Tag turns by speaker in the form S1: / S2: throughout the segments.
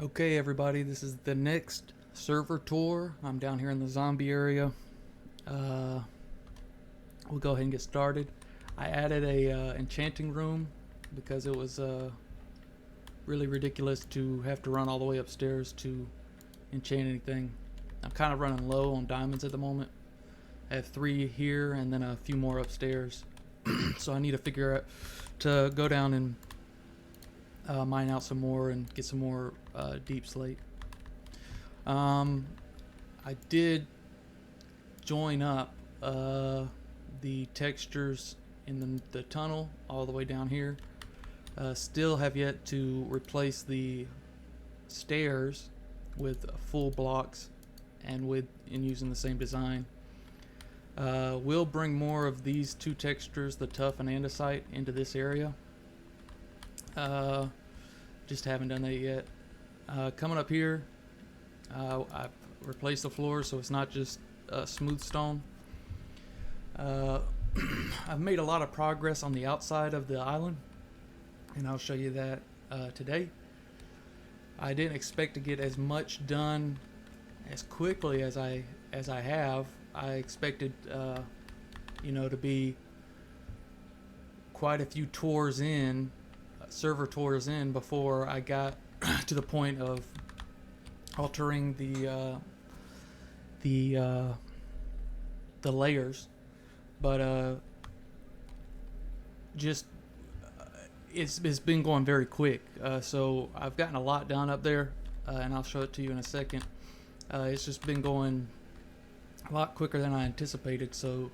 S1: Okay, everybody, this is the next server tour. I'm down here in the zombie area. Uh, we'll go ahead and get started. I added a enchanting room because it was really ridiculous to have to run all the way upstairs to enchant anything. I'm kind of running low on diamonds at the moment. I have 3 here and then a few more upstairs. So I need to figure out to go down and mine out some more and get some more deep slate. I did join up the textures in the tunnel all the way down here. Still have yet to replace the stairs with full blocks and using the same design. We'll bring more of these 2 textures, the tuff and andesite, into this area. Just haven't done that yet. Coming up here, I've replaced the floor so it's not just smooth stone. I've made a lot of progress on the outside of the island, and I'll show you that today. I didn't expect to get as much done as quickly as I have. I expected, to be quite a few server tours in before I got to the point of altering the layers, but just it's been going very quick. So I've gotten a lot done up there, and I'll show it to you in a second. It's just been going a lot quicker than I anticipated, so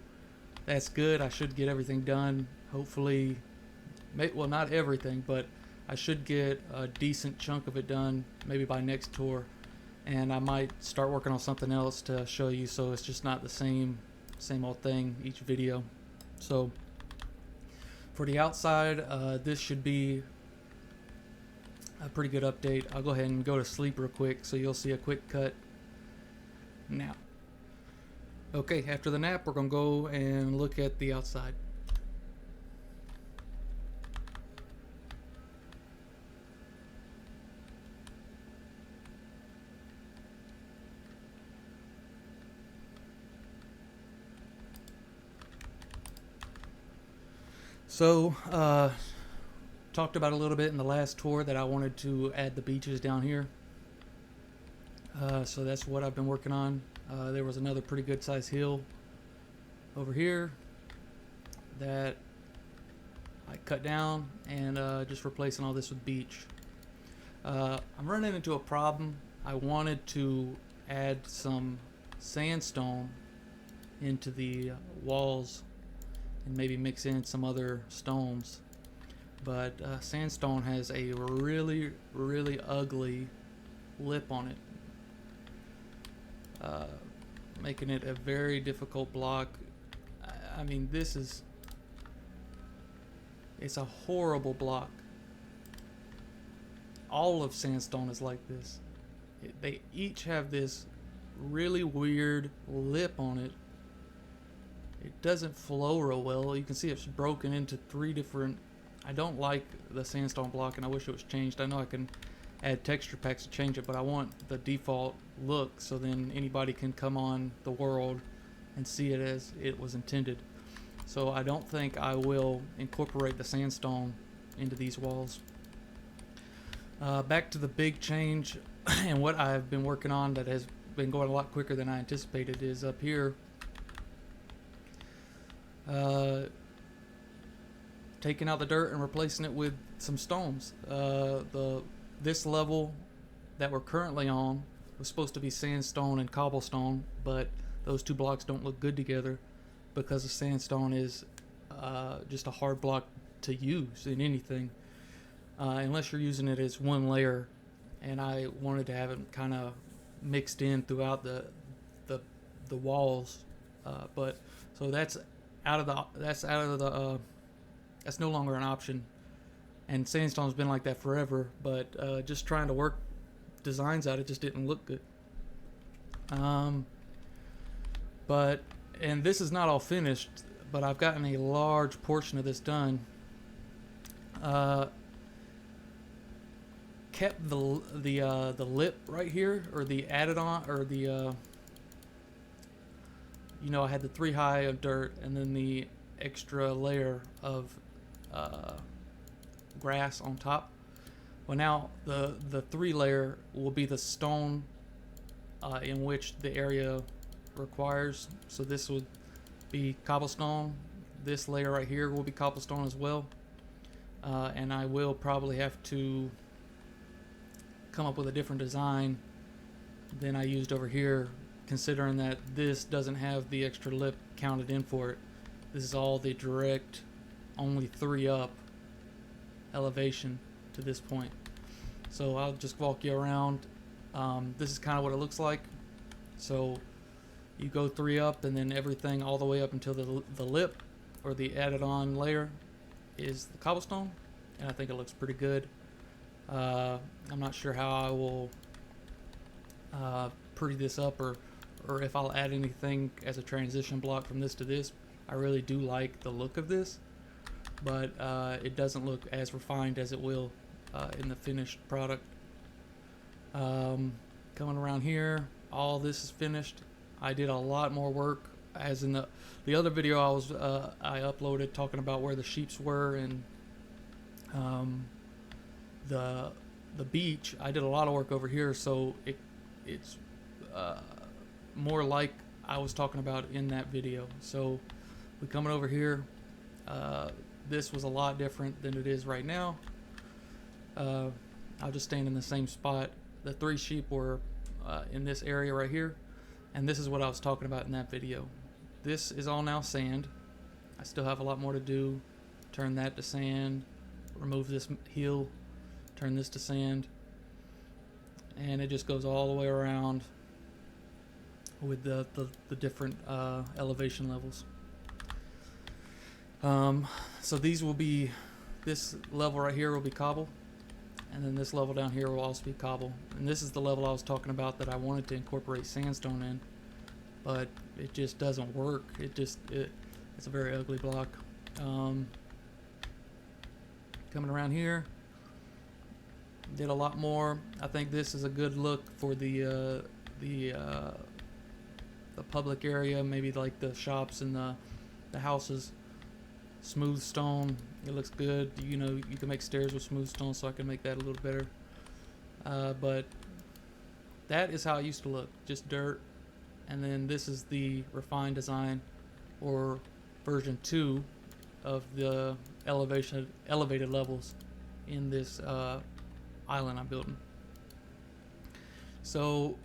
S1: that's good. I should get everything done. Hopefully, well, not everything, but I should get a decent chunk of it done maybe by next tour, and I might start working on something else to show you, so it's just not the same old thing each video. So for the outside, this should be a pretty good update. I'll go ahead and go to sleep real quick so you'll see a quick cut now. Okay, after the nap, we're gonna go and look at the outside. So, talked about a little bit in the last tour that I wanted to add the beaches down here. So that's what I've been working on. There was another pretty good sized hill over here that I cut down, and just replacing all this with beach. I'm running into a problem. I wanted to add some sandstone into the walls and maybe mix in some other stones, but sandstone has a really ugly lip on it, making it a very difficult block. I mean, it's a horrible block. All of sandstone is like this. They each have this really weird lip on it. It doesn't flow real well. You can see it's broken into 3 different... I don't like the sandstone block, and I wish it was changed. I know I can add texture packs to change it, but I want the default look so then anybody can come on the world and see it as it was intended. So I don't think I will incorporate the sandstone into these walls. Back to the big change and what I've been working on that has been going a lot quicker than I anticipated is up here. Taking out the dirt and replacing it with some stones. This level that we're currently on was supposed to be sandstone and cobblestone, but those 2 blocks don't look good together because the sandstone is just a hard block to use in anything, unless you're using it as one layer, and I wanted to have it kind of mixed in throughout the walls, but so that's no longer an option, and sandstone's been like that forever, but just trying to work designs out, it just didn't look good. And this is not all finished, but I've gotten a large portion of this done. kept the lip right here, or the added on, or the I had the 3 high of dirt and then the extra layer of grass on top. Well, now the 3 layer will be the stone in which the area requires. So this would be cobblestone. This layer right here will be cobblestone as well. And I will probably have to come up with a different design than I used over here, considering that this doesn't have the extra lip counted in for it. This is all the direct, only 3 up elevation to this point. So I'll just walk you around. This is kind of what it looks like. So you go 3 up, and then everything all the way up until the lip, or the added on layer, is the cobblestone, and I think it looks pretty good. I'm not sure how I will pretty this up, or if I'll add anything as a transition block from this to this. I really do like the look of this, but it doesn't look as refined as it will in the finished product. Coming around here, all this is finished. I did a lot more work, as in the other video I uploaded talking about where the sheeps were, and the beach. I did a lot of work over here, so it's more like I was talking about in that video. So we coming over here. This was a lot different than it is right now. I'll just stand in the same spot. The 3 sheep were in this area right here, and this is what I was talking about in that video. This is all now sand. I still have a lot more to do. Turn that to sand, remove this hill, turn this to sand, and it just goes all the way around with the different elevation levels. So these will be, this level right here will be cobble, and then this level down here will also be cobble. And this is the level I was talking about that I wanted to incorporate sandstone in, but it just doesn't work. It's a very ugly block. Coming around here, did a lot more. I think this is a good look for the public area, maybe like the shops and the houses. Smooth stone, it looks good. You can make stairs with smooth stone, so I can make that a little better. But that is how it used to look, just dirt. And then this is the refined design, or version 2 of the elevated levels in this island I'm building. So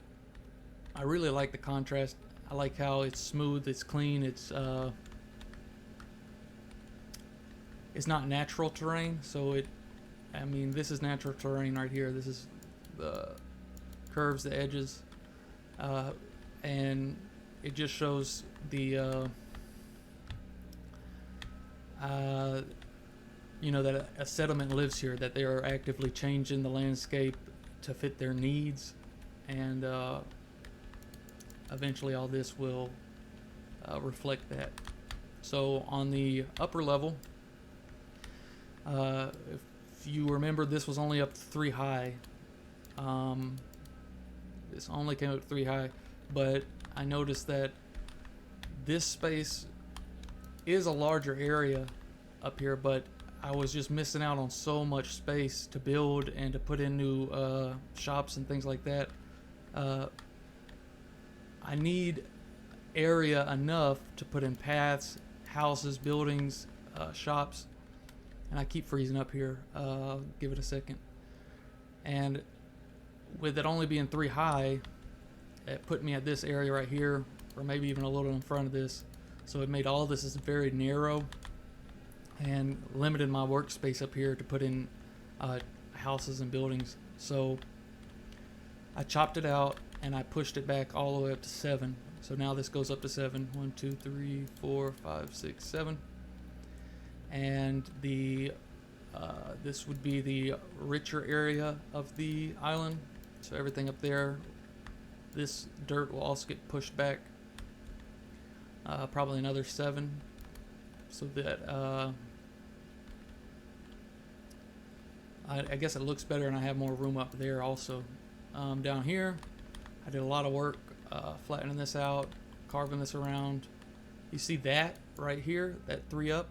S1: I really like the contrast. I like how it's smooth, it's clean, it's not natural terrain. So this is natural terrain right here. This is the curves, the edges, and it just shows the that a settlement lives here, that they are actively changing the landscape to fit their needs, and eventually all this will reflect that. So on the upper level, if you remember, this was only up to 3 high. This only came up to 3 high, but I noticed that this space is a larger area up here, but I was just missing out on so much space to build and to put in new shops and things like that. I need area enough to put in paths, houses, buildings, shops, and I keep freezing up here. Give it a second. And with it only being 3 high, it put me at this area right here, or maybe even a little in front of this. So it made all this is very narrow and limited my workspace up here to put in houses and buildings. So I chopped it out and I pushed it back all the way up to 7. So now this goes up to 7. 1, 2, 3, 4, 5, 6, 7. And this would be the richer area of the island. So everything up there, this dirt will also get pushed back probably another 7, so that I guess it looks better and I have more room up there also. Down here, I did a lot of work flattening this out, carving this around. You see that right here, that 3 up?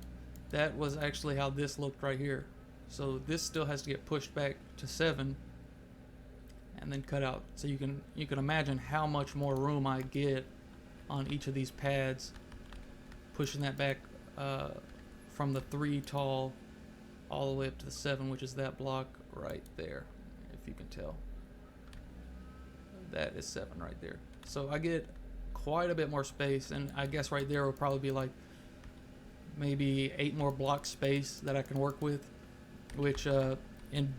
S1: That was actually how this looked right here. So this still has to get pushed back to 7 and then cut out. So you can imagine how much more room I get on each of these pads, pushing that back from the 3 tall all the way up to the 7, which is that block right there, if you can tell. That is 7 right there. So I get quite a bit more space, and I guess right there will probably be like maybe 8 more block space that I can work with, which in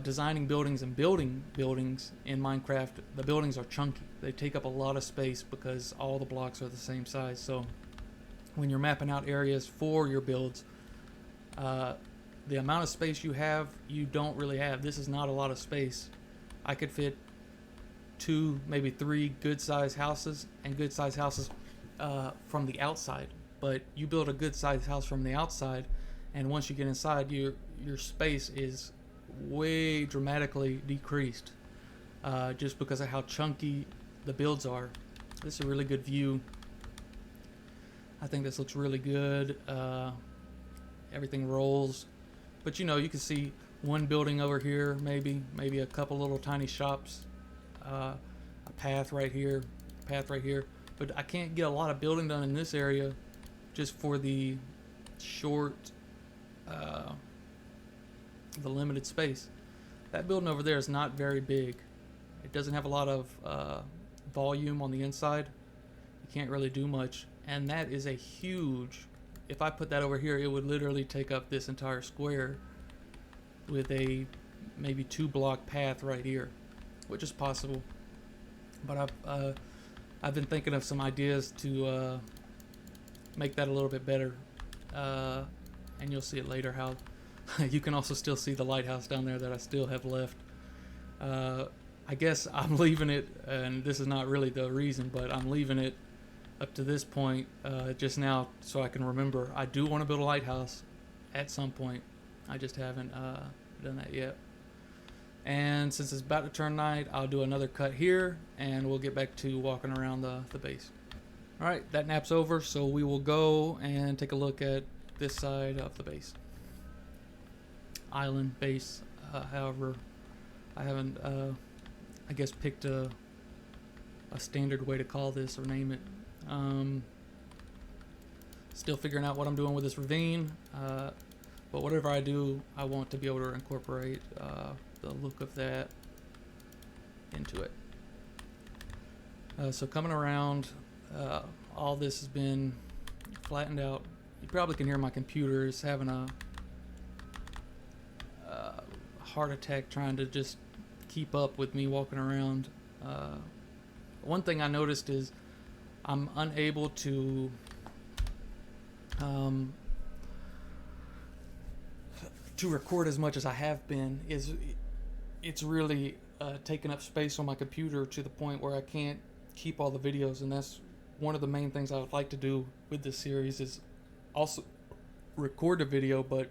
S1: designing buildings and building buildings in Minecraft, the buildings are chunky. They take up a lot of space because all the blocks are the same size. So when you're mapping out areas for your builds, the amount of space you have, you don't really have. This is not a lot of space. I could fit 2, maybe 3 good sized houses, and good sized houses from the outside. But you build a good sized house from the outside, and once you get inside, your space is way dramatically decreased, just because of how chunky the builds are. This is a really good view. I think this looks really good. Everything rolls, but you can see one building over here, maybe a couple little tiny shops, a path right here, but I can't get a lot of building done in this area just for the short, the limited space. That building over there is not very big. It doesn't have a lot of volume on the inside. You can't really do much, and that is a huge, if I put that over here, it would literally take up this entire square with a maybe 2 block path right here, which is possible. But I've been thinking of some ideas to make that a little bit better, and you'll see it later how you can also still see the lighthouse down there that I still have left. I guess I'm leaving it, and this is not really the reason, but I'm leaving it up to this point just now so I can remember I do want to build a lighthouse at some point. I just haven't done that yet. And since it's about to turn night, I'll do another cut here, and we'll get back to walking around the base. Alright, that nap's over, so we will go and take a look at this side of the base. Island base, however, I haven't, I guess, picked a standard way to call this or name it. Still figuring out what I'm doing with this ravine, but whatever I do, I want to be able to incorporate the look of that into it. So coming around, all this has been flattened out. You probably can hear my computer is having a heart attack trying to just keep up with me walking around. One thing I noticed is I'm unable to record as much as I have been. It's really taking up space on my computer to the point where I can't keep all the videos, and that's one of the main things I would like to do with this series, is also record a video but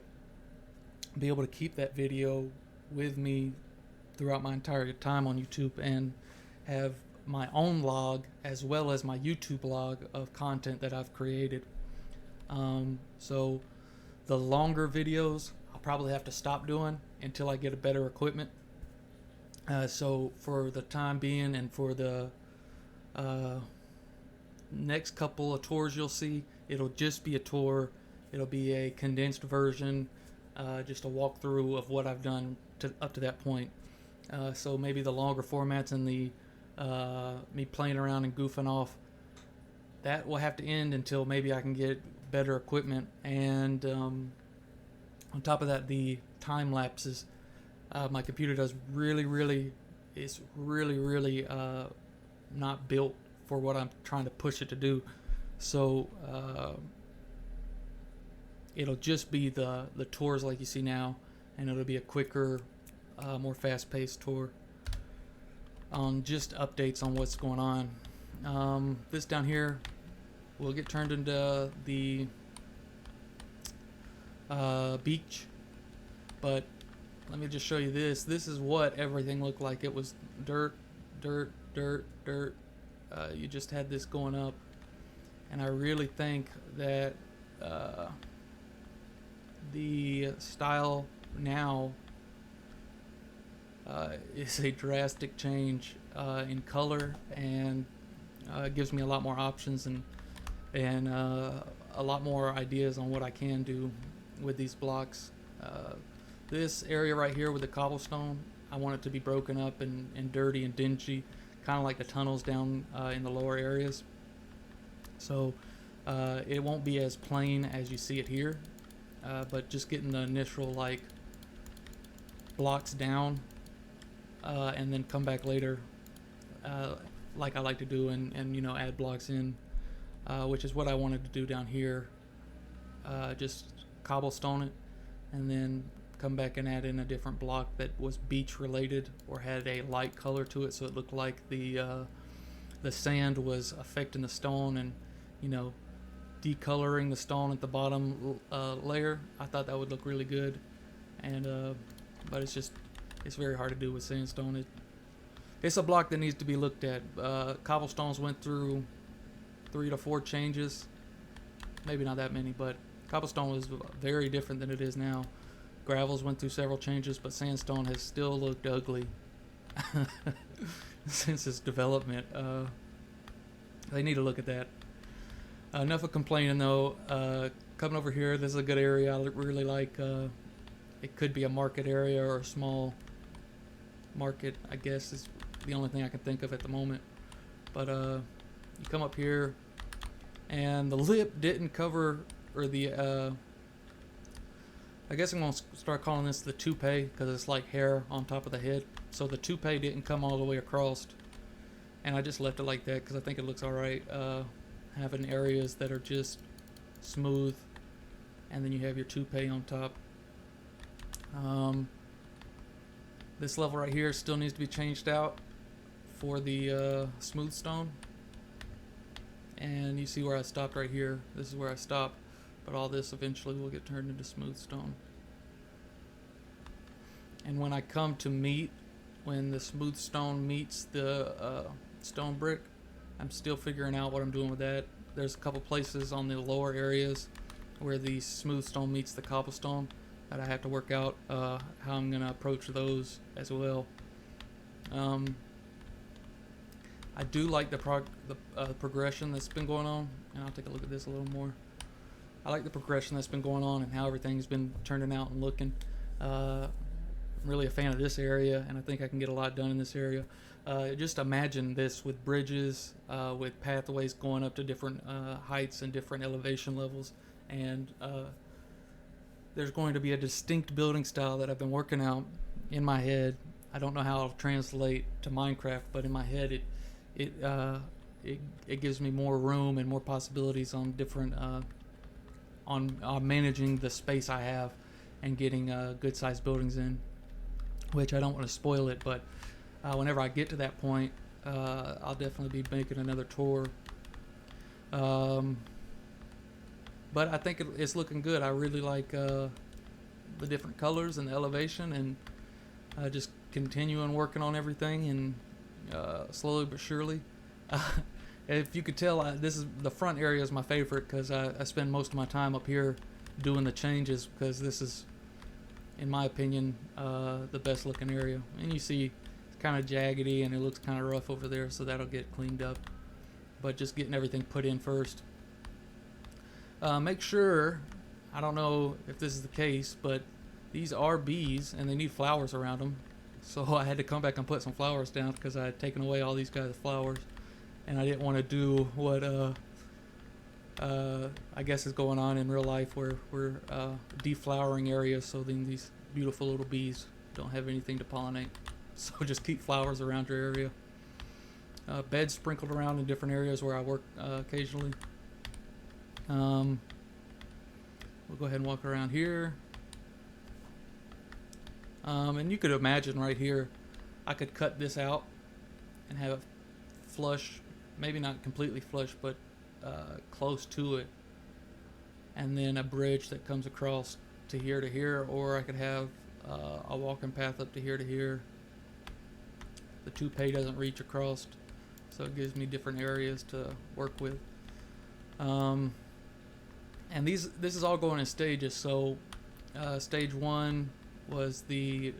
S1: be able to keep that video with me throughout my entire time on YouTube, and have my own log as well as my YouTube log of content that I've created. So the longer videos I'll probably have to stop doing until I get a better equipment. So for the time being, and for the next couple of tours you'll see, it'll just be a tour. It'll be a condensed version, just a walkthrough of what I've done up to that point. So maybe the longer formats and the me playing around and goofing off, that will have to end until maybe I can get better equipment. And on top of that, the time lapses. My computer does really not built for what I'm trying to push it to do. So it'll just be the tours like you see now, and it'll be a quicker, more fast-paced tour on just updates on what's going on. This down here will get turned into the beach. But let me just show you this. This is what everything looked like. It was dirt, dirt, dirt, dirt. You just had this going up. And I really think that the style now is a drastic change in color, and gives me a lot more options and a lot more ideas on what I can do with these blocks. This area right here with the cobblestone, I want it to be broken up and dirty and dingy, kind of like the tunnels down in the lower areas. So it won't be as plain as you see it here, but just getting the initial like blocks down and then come back later like I like to do, and you know, add blocks in, which is what I wanted to do down here. Just cobblestone it and then come back and add in a different block that was beach related or had a light color to it, so it looked like the sand was affecting the stone and, you know, decoloring the stone at the bottom layer. I thought that would look really good, and but it's very hard to do with sandstone. It's a block that needs to be looked at. Cobblestones went through 3 to 4 changes, maybe not that many, but cobblestone was very different than it is now. Gravels went through several changes, but sandstone has still looked ugly since its development. They need to look at that. Enough of complaining though. Coming over here, this is a good area. I really like. It could be a market area or a small market, I guess, is the only thing I can think of at the moment. But you come up here, and the lip didn't cover, or the I guess I'm going to start calling this the toupee, because it's like hair on top of the head. So the toupee didn't come all the way across, and I just left it like that because I think it looks alright. Having areas that are just smooth, and then you have your toupee on top. This level right here still needs to be changed out for the smooth stone. And you see where I stopped right here. This is where I stopped, but all this eventually will get turned into smooth stone. And when I come to meet, when the smooth stone meets the stone brick, I'm still figuring out what I'm doing with that. There's a couple places on the lower areas where the smooth stone meets the cobblestone that I have to work out how I'm going to approach those as well. I do like the progression that's been going on, and I'll take a look at this a little more. I like the progression that's been going on and how everything's been turning out and looking. I'm really a fan of this area, and I think I can get a lot done in this area. Just imagine this with bridges, with pathways going up to different heights and different elevation levels, and there's going to be a distinct building style that I've been working out in my head. I don't know how it'll translate to Minecraft, but in my head it gives me more room and more possibilities on different on managing the space I have and getting good sized buildings in, which I don't want to spoil it, but whenever I get to that point, I'll definitely be making another tour. But I think it's looking good. I really like the different colors and the elevation, and just continuing working on everything, and slowly but surely. If you could tell, this is the front area is my favorite because I spend most of my time up here doing the changes, because this is, in my opinion, the best looking area. And you see it's kind of jaggedy and it looks kind of rough over there, so that'll get cleaned up. But just getting everything put in first. Make sure, I don't know if this is the case, but these are bees and they need flowers around them. So I had to come back and put some flowers down because I had taken away all these guys' flowers. And I didn't want to do what I guess is going on in real life, where we're deflowering areas, so then these beautiful little bees don't have anything to pollinate. So just keep flowers around your area. Beds sprinkled around in different areas where I work occasionally. We'll go ahead and walk around here. And you could imagine right here, I could cut this out and have it flush, maybe not completely flush, but close to it. And then a bridge that comes across to here, or I could have a walking path up to here. The toupee doesn't reach across, so it gives me different areas to work with. And this is all going in stages. So stage 1 was the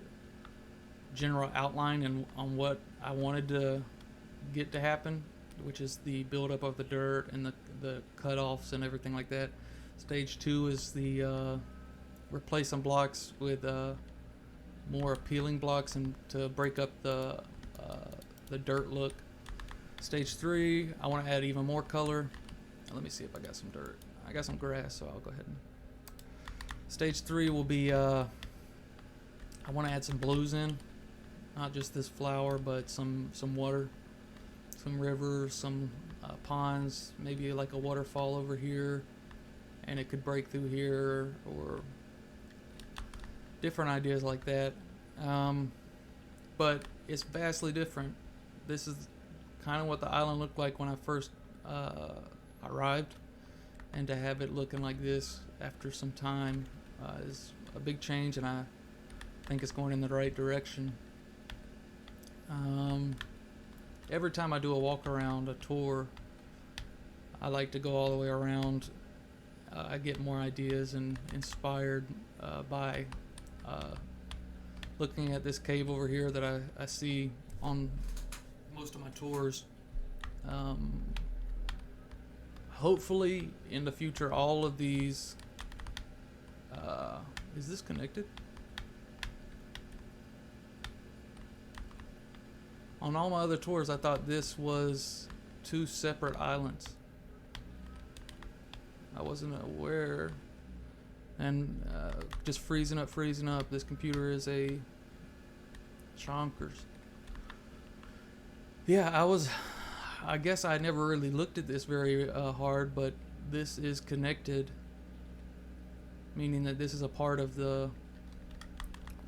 S1: general outline and on what I wanted to get to happen, which is the buildup of the dirt and the cutoffs and everything like that. Stage 2 is the replace some blocks with more appealing blocks and to break up the dirt look. Stage 3, I want to add even more color. Let me see if I got some dirt. I got some grass, so I'll go ahead and. Stage 3 will be I want to add some blues in, not just this flower, but some water, some rivers, some ponds, maybe like a waterfall over here, and it could break through here, or different ideas like that. But it's vastly different. This is kind of what the island looked like when I first arrived, and to have it looking like this after some time is a big change, and I think it's going in the right direction. Every time I do a walk around, a tour, I like to go all the way around. I get more ideas and inspired by looking at this cave over here that I see on most of my tours. Hopefully in the future all of these is this connected? On all my other tours I thought this was 2 separate islands. I wasn't aware. And just freezing up. This computer is a chonkers. Yeah, I guess I never really looked at this very hard, but this is connected, meaning that this is a part of the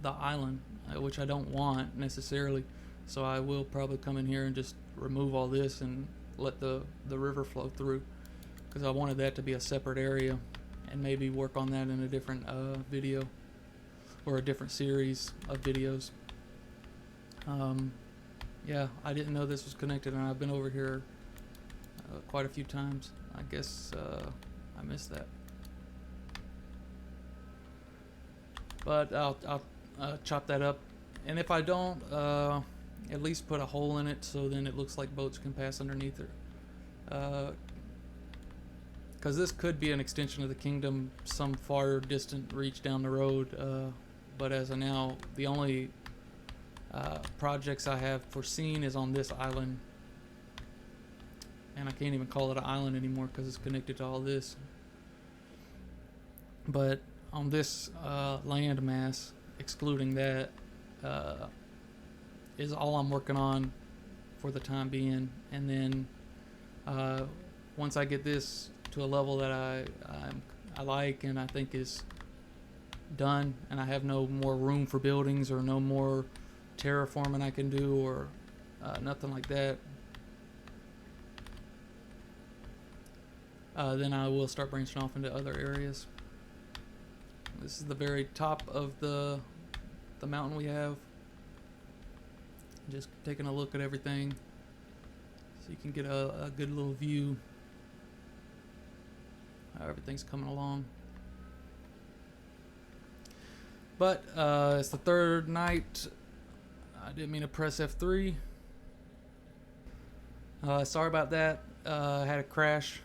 S1: island, which I don't want necessarily. So I will probably come in here and just remove all this and let the river flow through, because I wanted that to be a separate area, and maybe work on that in a different video or a different series of videos. Yeah, I didn't know this was connected, and I've been over here quite a few times. I guess I missed that. But I'll chop that up, and if I don't, at least put a hole in it so then it looks like boats can pass underneath it. Because this could be an extension of the kingdom, some far distant reach down the road. But as of now, the only projects I have foreseen is on this island, and I can't even call it an island anymore because it's connected to all this. But on this land mass, excluding that, is all I'm working on for the time being. And then once I get this to a level that I like and I think is done, and I have no more room for buildings or no more terraforming I can do or nothing like that, then I will start branching off into other areas. This is the very top of the mountain we have. Just taking a look at everything so you can get a good little view how everything's coming along. But it's the 3rd night. I didn't mean to press F3. Sorry about that. I had a crash.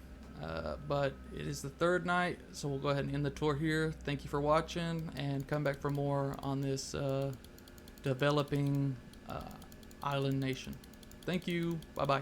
S1: But it is the 3rd night, so we'll go ahead and end the tour here. Thank you for watching, and come back for more on this developing island nation. Thank you. Bye-bye.